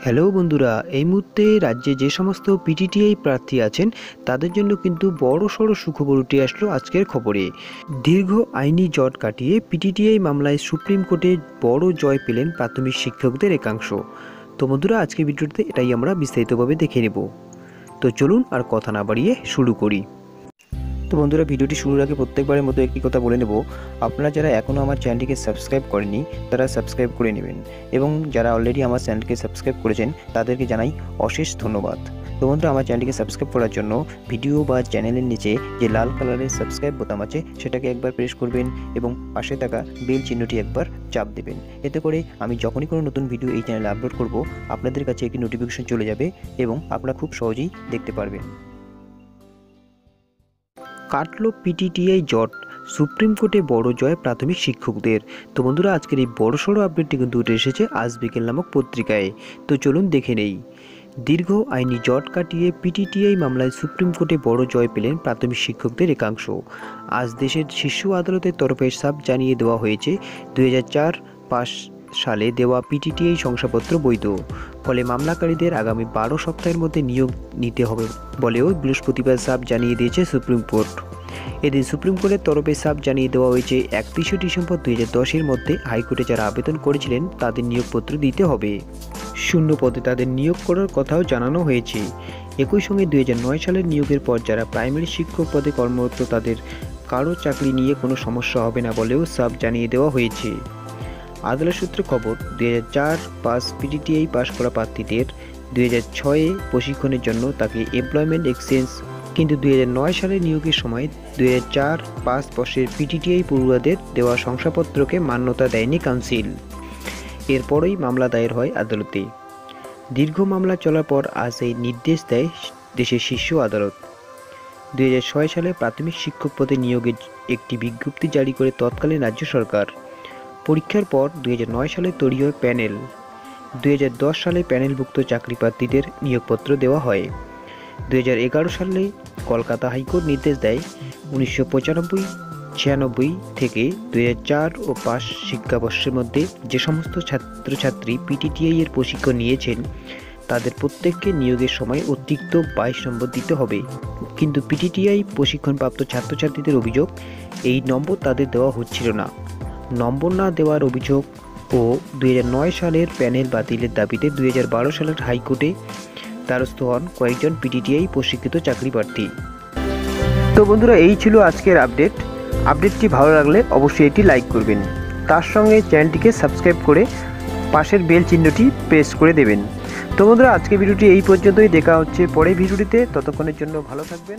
Hello বন্ধুরা, এই মুহূর্তে রাজ্যে যে সমস্ত পিটিটিআই প্রার্থী আছেন তাদের জন্য কিন্তু বড়সড় সুখবর উঠে আসলো আজকের খবরে। দীর্ঘ আইনি জট কাটিয়ে পিটিটিআই মামলায় সুপ্রিম কোর্টে বড় জয় পেলেন প্রাথমিক শিক্ষকদের একাংশ। তো বন্ধুরা, আজকের ভিডিওতে এটাই আমরা বিস্তারিতভাবে দেখে নেব। তো চলুন আর কথা না বাড়িয়ে শুরু করি। তো বন্ধুরা, ভিডিওটি শুরুর আগে প্রত্যেকবারের মতো একটি কথা বলে নেব, আপনারা যারা এখনও আমার চ্যানেলটিকে সাবস্ক্রাইব করেননি তারা সাবস্ক্রাইব করে নেবেন, এবং যারা অলরেডি আমার চ্যানেলকে সাবস্ক্রাইব করেছেন তাদেরকে জানাই অশেষ ধন্যবাদ। তো বন্ধুরা, আমার চ্যানেলটিকে সাবস্ক্রাইব করার জন্য ভিডিও বা চ্যানেলের নিচে যে লাল কালারের সাবস্ক্রাইব বোতাম আছে সেটাকে একবার প্রেস করবেন এবং পাশে থাকা বেল চিহ্নটি একবার চাপ দেবেন। এতে করে আমি যখনই কোনো নতুন ভিডিও এই চ্যানেলে আপলোড করব আপনাদের কাছে একটি নোটিফিকেশন চলে যাবে এবং আপনারা খুব সহজেই দেখতে পারবেন। কাটল পিটিটিআই জট, সুপ্রিম কোর্টে বড় জয় প্রাথমিক শিক্ষকদের। তো বন্ধুরা, আজকের এই বড়সড় আপডেটটি কিন্তু উঠে এসেছে আজ বিকেল নামক পত্রিকায়। তো চলুন দেখে নেই। দীর্ঘ আইনি জট কাটিয়ে পিটিটিআই মামলায় সুপ্রিম কোর্টে বড় জয় পেলেন প্রাথমিক শিক্ষকদের একাংশ। আজ দেশের শীর্ষ আদালতের তরফে সাফ জানিয়ে দেওয়া হয়েছে 2004 সালে দেওয়া পিটিটিআই শংসাপত্র বৈধ। ফলে মামলাকারীদের আগামী 12 সপ্তাহের মধ্যে নিয়োগ নিতে হবে বলেও বৃহস্পতিবার সাফ জানিয়ে দিয়েছে সুপ্রিম কোর্ট। এদিন সুপ্রিম কোর্টের তরফে সাফ জানিয়ে দেওয়া হয়েছে 31শে ডিসেম্বর 2010-এর মধ্যে হাইকোর্টে যারা আবেদন করেছিলেন তাদের নিয়োগপত্র দিতে হবে। শূন্য পদে তাদের নিয়োগ করার কথাও জানানো হয়েছে। একই সঙ্গে 2009 সালের নিয়োগের পর যারা প্রাইমারি শিক্ষক পদে কর্মরত তাদের কারো চাকরি নিয়ে কোনো সমস্যা হবে না বলেও সাফ জানিয়ে দেওয়া হয়েছে। আদালত সূত্রে খবর, 2004 পাস পিটিটিআই পাস করা প্রার্থীদের 2006-এ প্রশিক্ষণের জন্য তাকে এমপ্লয়মেন্ট এক্সচেঞ্জ, কিন্তু 2009 সালে নিয়োগের সময় 2004 পাস বর্ষের পিটিটিআই পড়ুয়াদের দেওয়া শংসাপত্রকে মান্যতা দেয়নি কাউন্সিল। এরপরই মামলা দায়ের হয় আদালতে। দীর্ঘ মামলা চলার পর আজ এই নির্দেশ দেয় দেশের শীর্ষ আদালত। 2006 সালে প্রাথমিক শিক্ষক পদে নিয়োগের একটি বিজ্ঞপ্তি জারি করে তৎকালীন রাজ্য সরকার। পরীক্ষার পর 2009 সালে তৈরি হয় প্যানেল। 2010 সালে প্যানেলভুক্ত চাকরি প্রার্থীদের নিয়োগপত্র দেওয়া হয়। 2011 সালে কলকাতা হাইকোর্ট নির্দেশ দেয় 1995-96 থেকে 2004 ও 5 শিক্ষাবর্ষের মধ্যে যে সমস্ত ছাত্রছাত্রী পিটিটিআই এর প্রশিক্ষণ নিয়েছেন তাদের প্রত্যেককে নিয়োগের সময় অতিরিক্ত 22 নম্বর দিতে হবে। কিন্তু পিটিটিআই প্রশিক্ষণপ্রাপ্ত ছাত্রছাত্রীদের অভিযোগ, এই নম্বর তাদের দেওয়া হচ্ছিল না। নম্বর না দেওয়ার অভিযোগ ও 2009 সালের প্যানেল বাতিলের দাবিতে 2012 সালের হাইকোর্টে দ্বারস্থ হন কয়েকজন পিটিটিআই প্রশিক্ষিত চাকরি প্রার্থী। তো বন্ধুরা, এই ছিল আজকের আপডেটটি ভালো লাগলে অবশ্যই এটি লাইক করবেন, তার সঙ্গে চ্যানেলটিকে সাবস্ক্রাইব করে পাশের বেল চিহ্নটি প্রেস করে দেবেন। তো বন্ধুরা, আজকের ভিডিওটি এই পর্যন্তই। দেখা হচ্ছে পরের ভিডিওটিতে, ততক্ষণের জন্য ভালো থাকবেন।